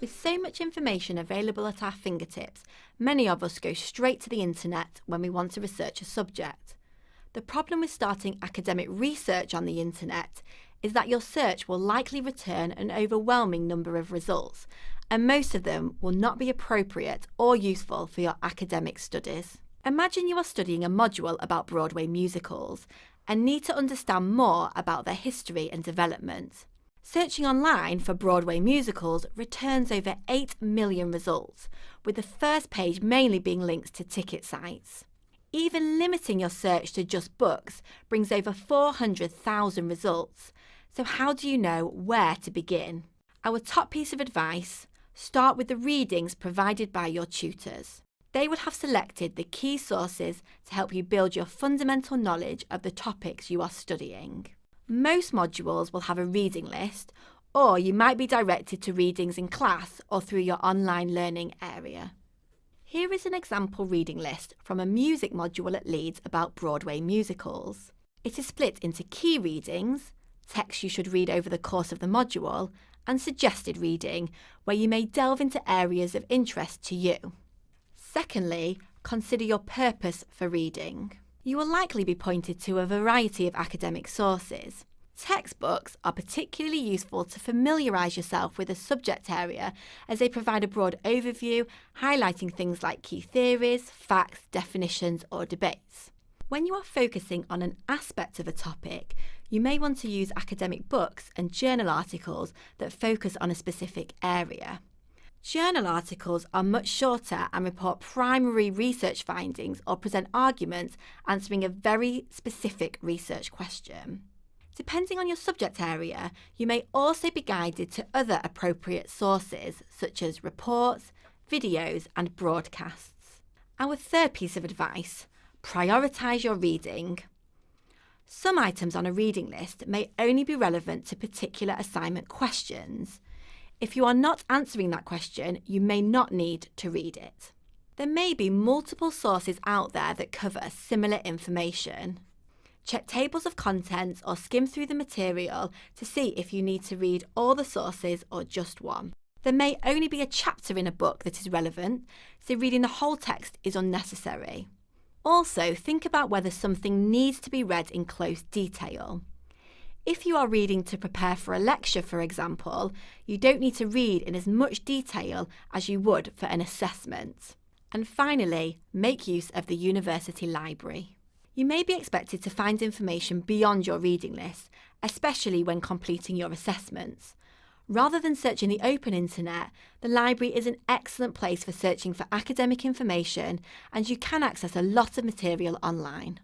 With so much information available at our fingertips, many of us go straight to the internet when we want to research a subject. The problem with starting academic research on the internet is that your search will likely return an overwhelming number of results, and most of them will not be appropriate or useful for your academic studies. Imagine you are studying a module about Broadway musicals and need to understand more about their history and development. Searching online for Broadway musicals returns over 8 million results, with the first page mainly being links to ticket sites. Even limiting your search to just books brings over 400,000 results, so how do you know where to begin? Our top piece of advice: start with the readings provided by your tutors. They will have selected the key sources to help you build your fundamental knowledge of the topics you are studying. Most modules will have a reading list, or you might be directed to readings in class or through your online learning area. Here is an example reading list from a music module at Leeds about Broadway musicals. It is split into key readings, text you should read over the course of the module, and suggested reading, where you may delve into areas of interest to you. Secondly, consider your purpose for reading. You will likely be pointed to a variety of academic sources. Textbooks are particularly useful to familiarise yourself with a subject area, as they provide a broad overview, highlighting things like key theories, facts, definitions, or debates. When you are focusing on an aspect of a topic, you may want to use academic books and journal articles that focus on a specific area. Journal articles are much shorter and report primary research findings or present arguments answering a very specific research question. Depending on your subject area, you may also be guided to other appropriate sources such as reports, videos, and broadcasts. Our third piece of advice: prioritise your reading. Some items on a reading list may only be relevant to particular assignment questions. If you are not answering that question, you may not need to read it. There may be multiple sources out there that cover similar information. Check tables of contents or skim through the material to see if you need to read all the sources or just one. There may only be a chapter in a book that is relevant, so reading the whole text is unnecessary. Also, think about whether something needs to be read in close detail. If you are reading to prepare for a lecture, for example, you don't need to read in as much detail as you would for an assessment. And finally, make use of the university library. You may be expected to find information beyond your reading list, especially when completing your assessments. Rather than searching the open internet, the library is an excellent place for searching for academic information, and you can access a lot of material online.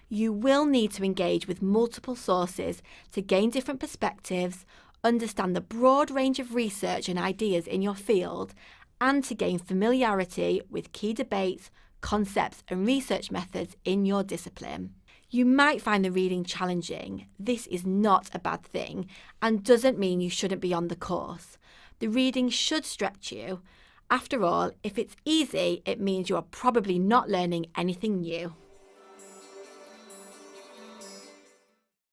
You will need to engage with multiple sources to gain different perspectives, understand the broad range of research and ideas in your field, and to gain familiarity with key debates, concepts, and research methods in your discipline. You might find the reading challenging. This is not a bad thing and doesn't mean you shouldn't be on the course. The reading should stretch you. After all, if it's easy, it means you are probably not learning anything new.